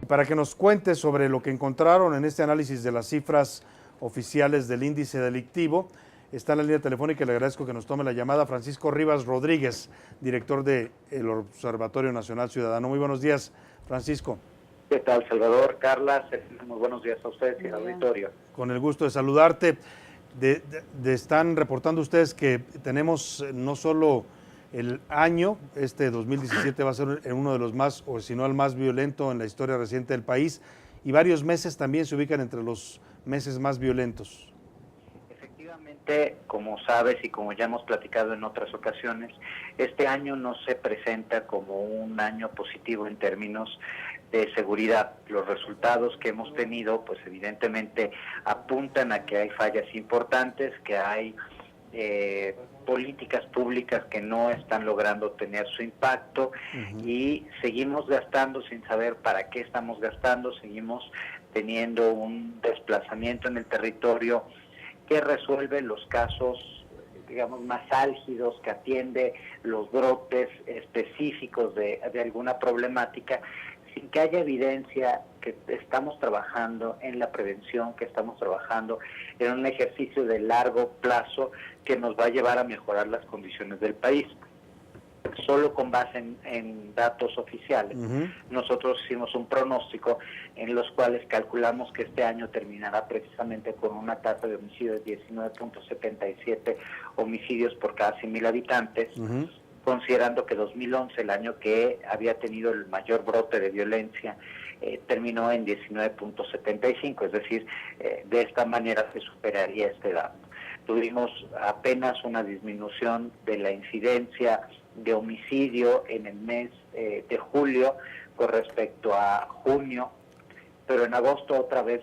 para que nos cuente sobre lo que encontraron en este análisis de las cifras oficiales del índice delictivo. Está en la línea telefónica y le agradezco que nos tome la llamada Francisco Rivas Rodríguez, director del Observatorio Nacional Ciudadano. Muy buenos días, Francisco. ¿Qué tal, Salvador? Carla, muy buenos días a ustedes y al auditorio. Con el gusto de saludarte. Están reportando ustedes que tenemos no solo el año, este 2017 va a ser uno de los más, o si no el más violento en la historia reciente del país, y varios meses también se ubican entre los meses más violentos. Efectivamente, como sabes y como ya hemos platicado en otras ocasiones, este año no se presenta como un año positivo en términos de seguridad. Los resultados que hemos tenido, pues evidentemente apuntan a que hay fallas importantes, que hay políticas públicas que no están logrando tener su impacto y seguimos gastando sin saber para qué estamos gastando, seguimos teniendo un desplazamiento en el territorio que resuelve los casos, digamos, más álgidos, que atiende los brotes específicos de alguna problemática, sin que haya evidencia que estamos trabajando en la prevención, que estamos trabajando en un ejercicio de largo plazo que nos va a llevar a mejorar las condiciones del país. Solo con base en datos oficiales, nosotros hicimos un pronóstico en los cuales calculamos que este año terminará precisamente con una tasa de homicidios de 19.77 homicidios por cada 100,000 habitantes, considerando que 2011, el año que había tenido el mayor brote de violencia, terminó en 19.75, es decir, de esta manera se superaría este dato. Tuvimos apenas una disminución de la incidencia de homicidio en el mes de julio con respecto a junio, pero en agosto otra vez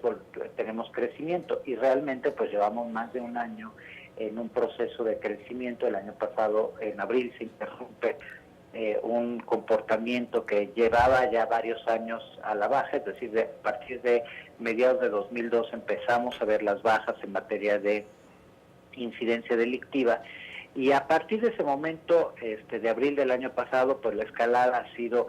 tenemos crecimiento y realmente pues llevamos más de un año en un proceso de crecimiento. El año pasado, en abril, se interrumpe un comportamiento que llevaba ya varios años a la baja, es decir, a partir de mediados de 2002 empezamos a ver las bajas en materia de incidencia delictiva, y a partir de ese momento, de abril del año pasado, pues la escalada ha sido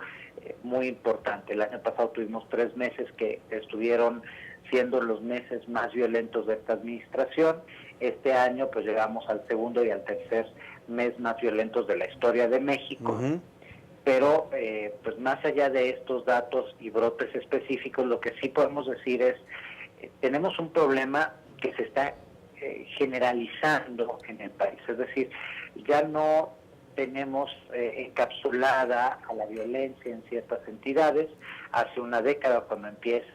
muy importante. El año pasado tuvimos 3 meses que estuvieron siendo los meses más violentos de esta administración. Este año pues llegamos al segundo y al tercer mes más violentos de la historia de México. Pero pues más allá de estos datos y brotes específicos, lo que sí podemos decir es tenemos un problema que se está generalizando en el país, es decir, ya no tenemos encapsulada a la violencia en ciertas entidades. Hace una década, cuando empieza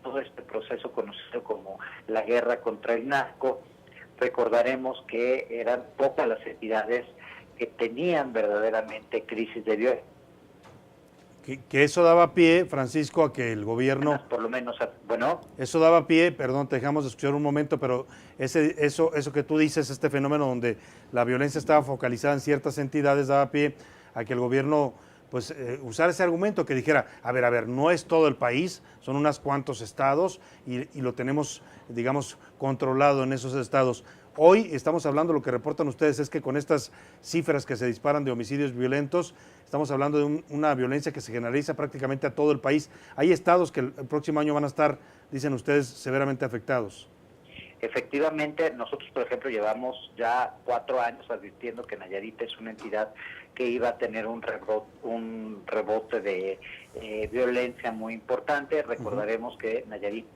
todo este proceso conocido como la guerra contra el narco, recordaremos que eran pocas las entidades que tenían verdaderamente crisis de violencia. Que eso daba pie, Francisco, a que el gobierno... Por lo menos, bueno... Eso daba pie, perdón, te dejamos de escuchar un momento, pero eso que tú dices, este fenómeno donde la violencia estaba focalizada en ciertas entidades, daba pie a que el gobierno pues usara ese argumento, que dijera, a ver, no es todo el país, son unos cuantos estados y lo tenemos, digamos, controlado en esos estados. Hoy estamos hablando, lo que reportan ustedes es que con estas cifras que se disparan de homicidios violentos, estamos hablando de una violencia que se generaliza prácticamente a todo el país. Hay estados que el próximo año van a estar, dicen ustedes, severamente afectados. Efectivamente, nosotros, por ejemplo, llevamos ya 4 años advirtiendo que Nayarit es una entidad que iba a tener un rebote de violencia muy importante. Recordaremos que Nayarit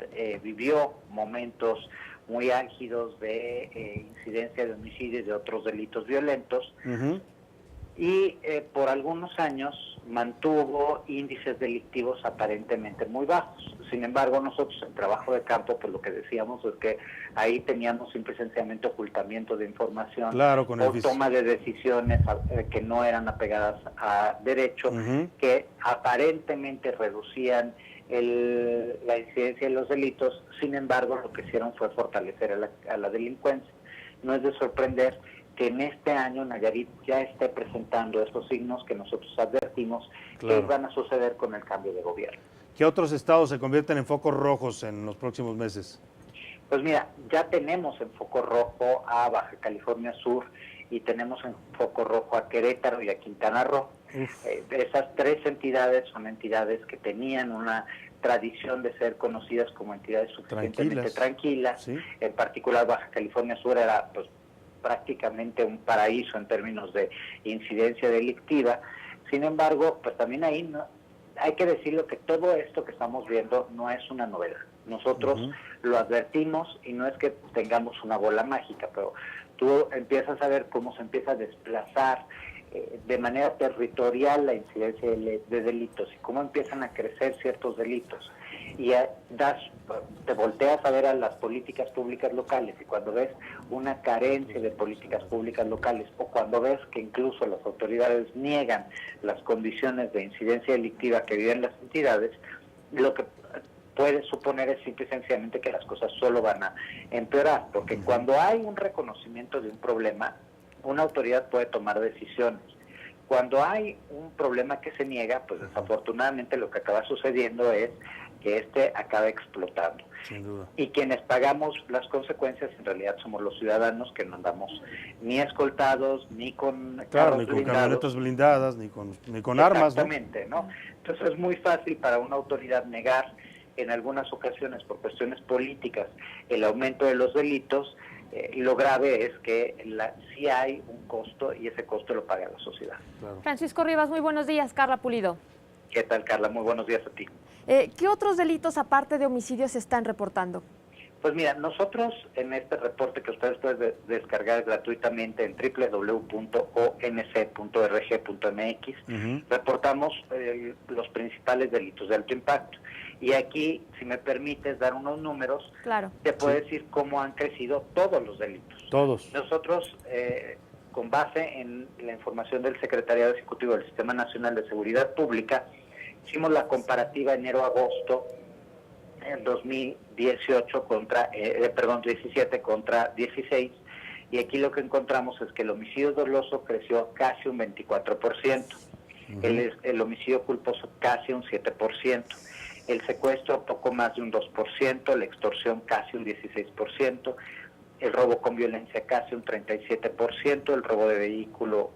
vivió momentos muy álgidos de incidencia de homicidios y de otros delitos violentos, y por algunos años mantuvo índices delictivos aparentemente muy bajos. Sin embargo, nosotros en trabajo de campo, pues lo que decíamos es que ahí teníamos simple y sencillamente ocultamiento de información, claro, con o toma de decisiones que no eran apegadas a derecho, que aparentemente reducían la incidencia de los delitos. Sin embargo, lo que hicieron fue fortalecer a la delincuencia. No es de sorprender que en este año Nayarit ya esté presentando estos signos que nosotros advertimos que van a suceder con el cambio de gobierno. ¿Qué otros estados se convierten en focos rojos en los próximos meses? Pues mira, ya tenemos en foco rojo a Baja California Sur y tenemos en foco rojo a Querétaro y a Quintana Roo. Esas tres entidades son entidades que tenían una tradición de ser conocidas como entidades suficientemente tranquilas. Sí. En particular, Baja California Sur era pues prácticamente un paraíso en términos de incidencia delictiva. Sin embargo, pues también ahí hay que decirlo que todo esto que estamos viendo no es una novedad. Nosotros lo advertimos y no es que tengamos una bola mágica, pero tú empiezas a ver cómo se empieza a desplazar de manera territorial la incidencia de delitos y cómo empiezan a crecer ciertos delitos. Y te volteas a ver a las políticas públicas locales y cuando ves una carencia de políticas públicas locales o cuando ves que incluso las autoridades niegan las condiciones de incidencia delictiva que viven las entidades, lo que puedes suponer es simple y sencillamente que las cosas solo van a empeorar, porque cuando hay un reconocimiento de un problema, una autoridad puede tomar decisiones. Cuando hay un problema que se niega, pues desafortunadamente lo que acaba sucediendo es que acaba explotando. Sin duda. Y quienes pagamos las consecuencias en realidad somos los ciudadanos, que no andamos ni escoltados, ni con carros ni con camionetas blindadas, ni con armas, ¿no? Exactamente, ¿no? Entonces es muy fácil para una autoridad negar en algunas ocasiones por cuestiones políticas el aumento de los delitos. Lo grave es que sí hay un costo y ese costo lo paga la sociedad. Claro. Francisco Rivas, muy buenos días. Carla Pulido. ¿Qué tal, Carla? Muy buenos días a ti. ¿Qué otros delitos aparte de homicidios se están reportando? Pues mira, nosotros en este reporte que ustedes pueden descargar gratuitamente en www.onc.rg.mx, reportamos los principales delitos de alto impacto. Y aquí, si me permites dar unos números, te puedo decir cómo han crecido todos los delitos. Todos. Nosotros, con base en la información del Secretariado Ejecutivo del Sistema Nacional de Seguridad Pública, hicimos la comparativa enero-agosto en 2018 17 contra 16, y aquí lo que encontramos es que el homicidio doloso creció casi un 24%, el homicidio culposo casi un 7%, el secuestro poco más de un 2%, la extorsión casi un 16%, el robo con violencia casi un 37%, el robo de vehículo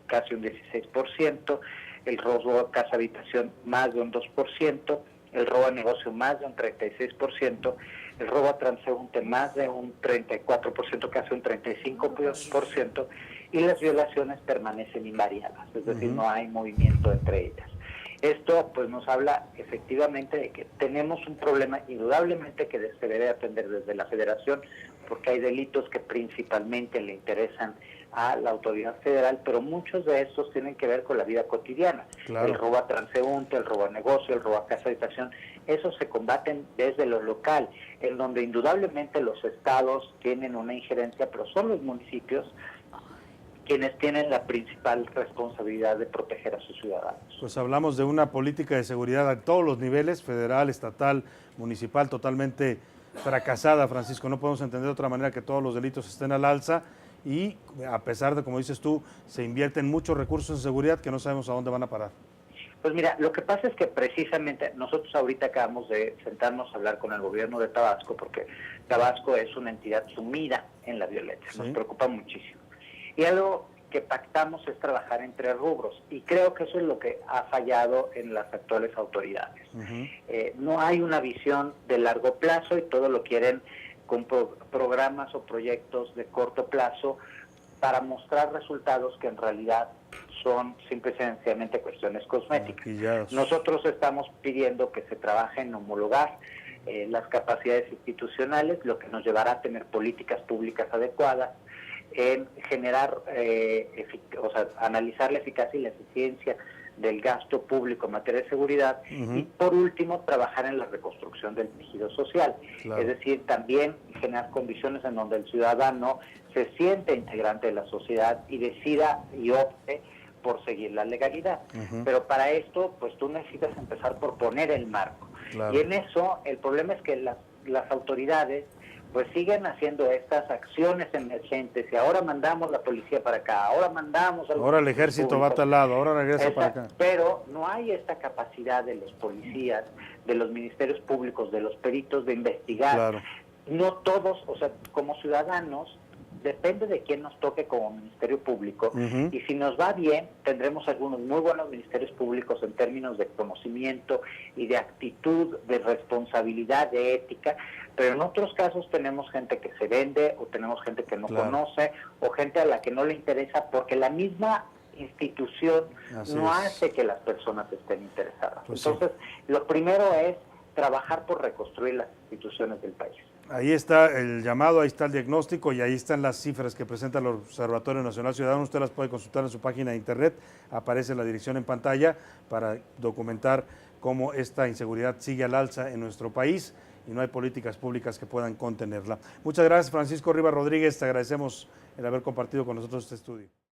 casi un 16%, el robo a casa habitación más de un 2%, el robo a negocio más de un 36%, el robo a transeúnte más de un 34%, casi un 35%, y las violaciones permanecen invariadas, es decir, no hay movimiento entre ellas. Esto pues nos habla efectivamente de que tenemos un problema indudablemente que se debe atender desde la Federación, porque hay delitos que principalmente le interesan a la autoridad federal, pero muchos de estos tienen que ver con la vida cotidiana. Claro. El robo a transeúnte, el robo a negocio, el robo a casa habitación, esos se combaten desde lo local, en donde indudablemente los estados tienen una injerencia, pero son los municipios quienes tienen la principal responsabilidad de proteger a sus ciudadanos. Pues hablamos de una política de seguridad a todos los niveles, federal, estatal, municipal, totalmente fracasada, Francisco. No podemos entender de otra manera que todos los delitos estén al alza y a pesar de, como dices tú, se invierten muchos recursos en seguridad que no sabemos a dónde van a parar. Pues mira, lo que pasa es que precisamente nosotros ahorita acabamos de sentarnos a hablar con el gobierno de Tabasco, porque Tabasco es una entidad sumida en la violencia, nos preocupa muchísimo. Y algo que pactamos es trabajar entre rubros, y creo que eso es lo que ha fallado en las actuales autoridades. No hay una visión de largo plazo y todo lo quieren con programas o proyectos de corto plazo para mostrar resultados que en realidad son simple y sencillamente cuestiones cosméticas. Nosotros estamos pidiendo que se trabaje en homologar las capacidades institucionales, lo que nos llevará a tener políticas públicas adecuadas, en generar, analizar la eficacia y la eficiencia del gasto público en materia de seguridad, y por último trabajar en la reconstrucción del tejido social, es decir, también generar condiciones en donde el ciudadano se siente integrante de la sociedad y decida y opte por seguir la legalidad. Pero para esto, pues tú necesitas empezar por poner el marco. Y en eso, el problema es que las autoridades pues siguen haciendo estas acciones emergentes, y ahora mandamos la policía para acá, ahora mandamos... Ahora el ejército va a tal lado, ahora regresa para acá. Pero no hay esta capacidad de los policías, de los ministerios públicos, de los peritos de investigar. No todos, como ciudadanos, depende de quién nos toque como Ministerio Público, y si nos va bien, tendremos algunos muy buenos ministerios públicos en términos de conocimiento y de actitud, de responsabilidad, de ética, pero en otros casos tenemos gente que se vende, o tenemos gente que no conoce, o gente a la que no le interesa, porque la misma institución no hace que las personas estén interesadas. Pues entonces, lo primero es trabajar por reconstruir las instituciones del país. Ahí está el llamado, ahí está el diagnóstico y ahí están las cifras que presenta el Observatorio Nacional Ciudadano. Usted las puede consultar en su página de internet, aparece la dirección en pantalla para documentar cómo esta inseguridad sigue al alza en nuestro país y no hay políticas públicas que puedan contenerla. Muchas gracias, Francisco Rivas Rodríguez, te agradecemos el haber compartido con nosotros este estudio.